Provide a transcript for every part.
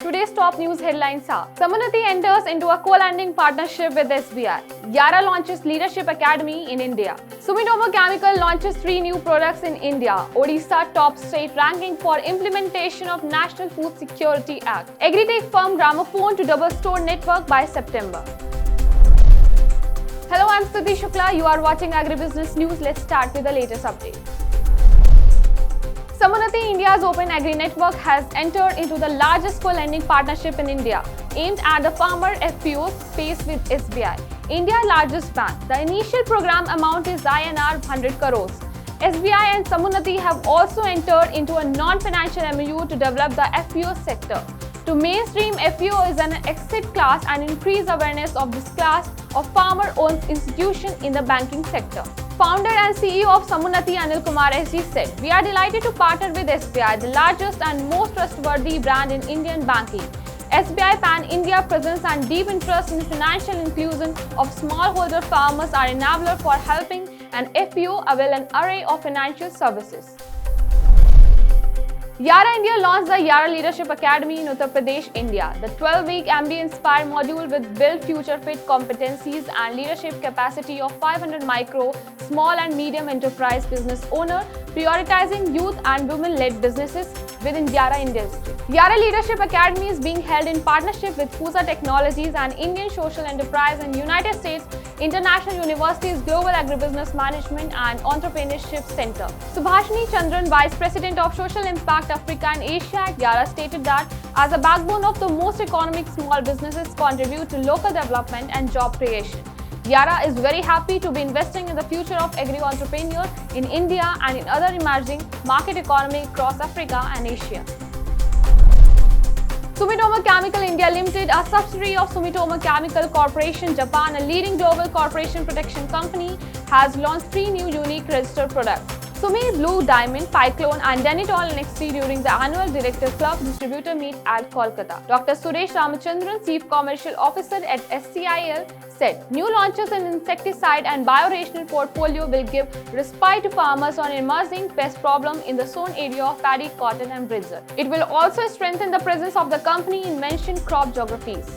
Today's top news headlines are: Samunnati enters into a co-lending partnership with SBI. Yara launches Leadership Academy in India. Sumitomo Chemical launches 3 new products in India. Odisha top state ranking for implementation of National Food Security Act. Agritech firm Gramophone to double store network by September. Hello, I'm Stuti Shukla. You are watching Agribusiness News. Let's start with the latest update. Samunnati India's Open Agri Network has entered into the largest co-lending partnership in India, aimed at the farmer FPO space with SBI, India's largest bank. The initial program amount is INR 100 crores. SBI and Samunnati have also entered into a non-financial MOU to develop the FPO sector. To mainstream FPO is an asset class and increase awareness of this class of farmer-owned institution in the banking sector. Founder and CEO of Samunnati Anil Kumar SG said, "We are delighted to partner with SBI, the largest and most trustworthy brand in Indian banking. SBI Pan-India presence and deep interest in financial inclusion of smallholder farmers are enabler for helping an FPO avail an array of financial services." Yara India launched the Yara Leadership Academy in Uttar Pradesh, India. The 12-week MBA-inspired module will build future-fit competencies and leadership capacity of 500 micro, small and medium enterprise business owners, prioritizing youth and women-led businesses within Yara industry. Yara Leadership Academy is being held in partnership with FUSA Technologies and Indian Social Enterprise and United States International University's Global Agribusiness Management and Entrepreneurship Center. Subhashini Chandran, Vice President of Social Impact Africa and Asia at Yara, stated that as a backbone of the most economic small businesses contribute to local development and job creation. Yara is very happy to be investing in the future of agri-entrepreneurs in India and in other emerging market economies across Africa and Asia. Sumitomo Chemical India Limited, a subsidiary of Sumitomo Chemical Corporation Japan, a leading global corporation protection company, has launched 3 new unique registered products: Sumi Blue Diamond, Cyclone and Denitol NXT during the annual Director Club distributor meet at Kolkata. Dr. Suresh Ramachandran, Chief Commercial Officer at SCIL, said, "New launches in insecticide and bio-rational portfolio will give respite to farmers on emerging pest problem in the zone area of paddy, cotton and brinjal. It will also strengthen the presence of the company in mentioned crop geographies."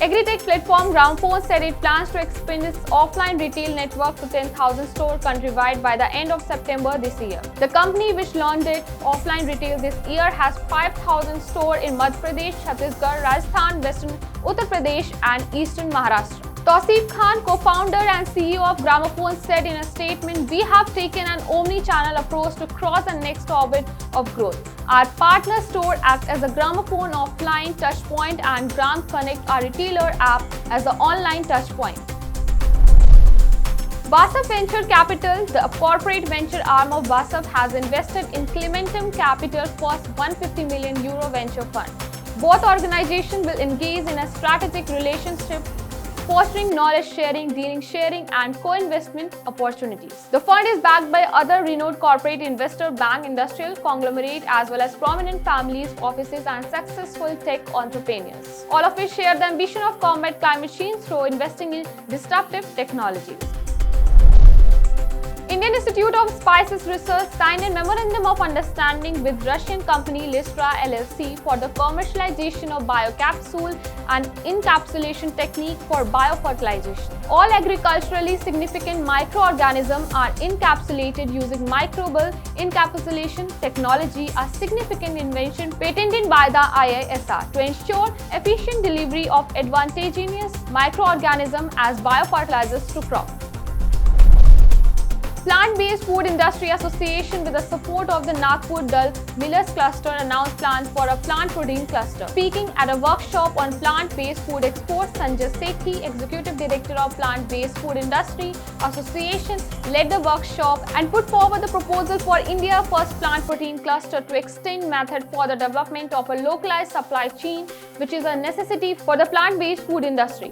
Agritech platform Gramophone said it plans to expand its offline retail network to 10,000 stores countrywide by the end of September this year. The company, which launched its offline retail this year, has 5,000 stores in Madhya Pradesh, Chhattisgarh, Rajasthan, Western Uttar Pradesh and Eastern Maharashtra. Tausif Khan, co-founder and CEO of Gramophone, said in a statement, "We have taken an omni-channel approach to cross the next orbit of growth. Our partner store acts as a Gramophone offline touchpoint and Gram Connect, our retailer app, as an online touchpoint." BASF Venture Capital, the corporate venture arm of BASF, has invested in Climentum Capital first €150 million venture fund. Both organizations will engage in a strategic relationship, fostering knowledge sharing, dealing sharing, and co-investment opportunities. The fund is backed by other renowned corporate investor, bank, industrial conglomerate, as well as prominent families, offices, and successful tech entrepreneurs, all of which share the ambition of combat climate change through investing in disruptive technologies. Indian Institute of Spices Research signed a memorandum of understanding with Russian company Listra LLC for the commercialization of bio-capsule and encapsulation technique for biofertilization. All agriculturally significant microorganisms are encapsulated using microbial encapsulation technology, a significant invention patented by the IISR to ensure efficient delivery of advantageous microorganisms as biofertilizers to crops. Plant-Based Food Industry Association, with the support of the Nagpur Dal Millers Cluster, announced plans for a plant protein cluster. Speaking at a workshop on plant-based food exports, Sanjay Sethi, Executive Director of Plant-Based Food Industry Association, led the workshop and put forward the proposal for India's first plant protein cluster to extend method for the development of a localized supply chain, which is a necessity for the plant-based food industry.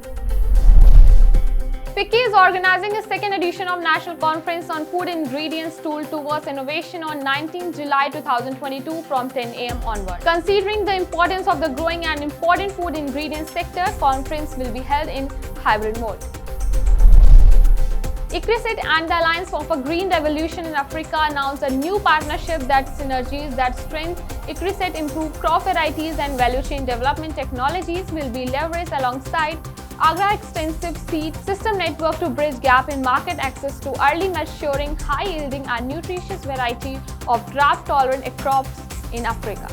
FICCI is organizing a second edition of National Conference on Food Ingredients Tool Towards Innovation on 19 July 2022 from 10 a.m. onward. Considering the importance of the growing and important food ingredients sector, conference will be held in hybrid mode. ICRISAT and the Alliance for a Green Revolution in Africa announced a new partnership that synergies that strengthen ICRISAT improved crop varieties and value chain development technologies will be leveraged alongside AGRA extensive seed system network to bridge gap in market access to early maturing, high-yielding and nutritious variety of drought-tolerant crops in Africa.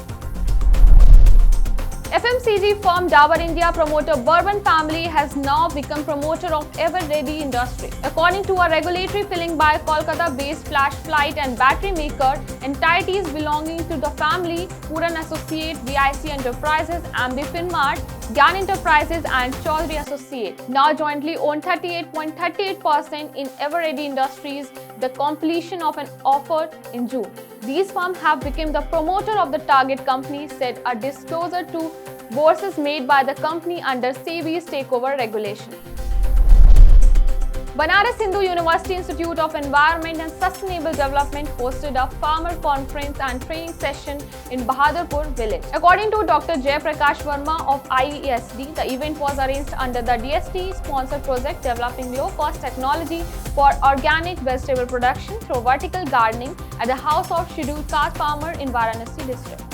FMCG firm Dabur India promoter Bourbon family has now become promoter of ever-ready industry. According to a regulatory filing by Kolkata-based flash flight and battery maker, entities belonging to the family, Puran Associate, VIC Enterprises, Ambifin Mart, Gyan Enterprises and Chaudhary Associate, now jointly own 38.38% in Ever-Ready Industries, the completion of an offer in June. These firms have become the promoter of the target company, said a disclosure to bourses made by the company under SEBI's takeover regulation. Banaras Hindu University Institute of Environment and Sustainable Development hosted a farmer conference and training session in Bahadurpur village. According to Dr. Jay Prakash Verma of IISD, the event was arranged under the DST-sponsored project developing low-cost technology for organic vegetable production through vertical gardening at the house of scheduled caste farmer in Varanasi district.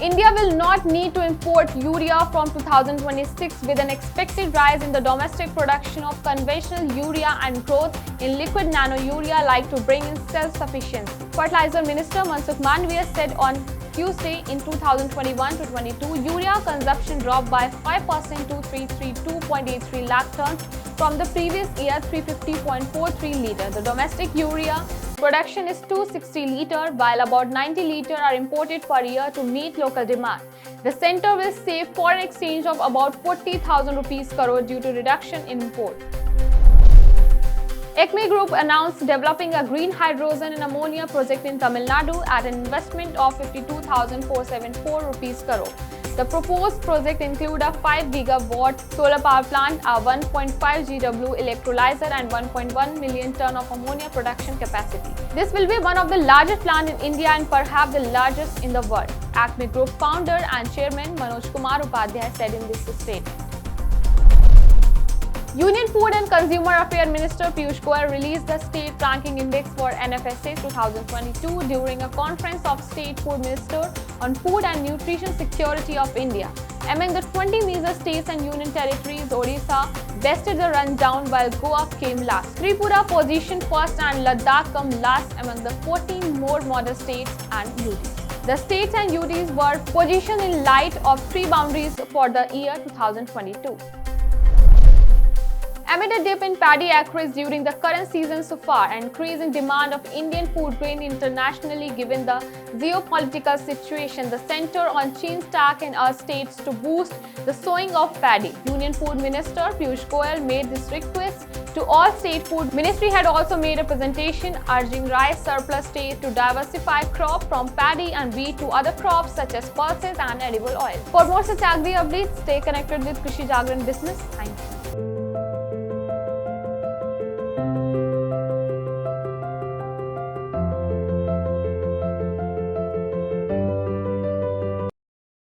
India will not need to import urea from 2026 with an expected rise in the domestic production of conventional urea and growth in liquid nano urea like to bring in self-sufficiency. Fertilizer Minister Mansukh Mandaviya said on Tuesday in 2021-22, urea consumption dropped by 5% to 332.83 lakh tons from the previous year 350.43 litre. The domestic urea production is 260 litre, while about 90 litre are imported per year to meet local demand. The centre will save foreign exchange of about 40,000 rupees crore due to reduction in import. ACME Group announced developing a green hydrogen and ammonia project in Tamil Nadu at an investment of 52,474 rupees crore. The proposed project include a 5 gigawatt solar power plant, a 1.5 GW electrolyzer and 1.1 million ton of ammonia production capacity. This will be one of the largest plants in India and perhaps the largest in the world, ACME Group founder and chairman Manoj Kumar Upadhyay said in this statement. Union Food and Consumer Affairs Minister Piyush Goyal released the State Ranking Index for NFSA 2022 during a conference of State Food Ministers on Food and Nutrition Security of India. Among the 20 major states and union territories, Odisha bested the rundown while Goa came last. Tripura positioned first and Ladakh come last among the 14 more modern states and UTs. The states and UTs were positioned in light of three boundaries for the year 2022. Amid a dip in paddy acreage during the current season so far, and increase in demand of Indian food grain internationally given the geopolitical situation, the center on change tack in our states to boost the sowing of paddy. Union Food Minister Piyush Goyal made this request to all state food. Ministry had also made a presentation urging rice surplus states to diversify crop from paddy and wheat to other crops such as pulses and edible oil. For more such agri updates, stay connected with Krishi Jagran Business. Thank you.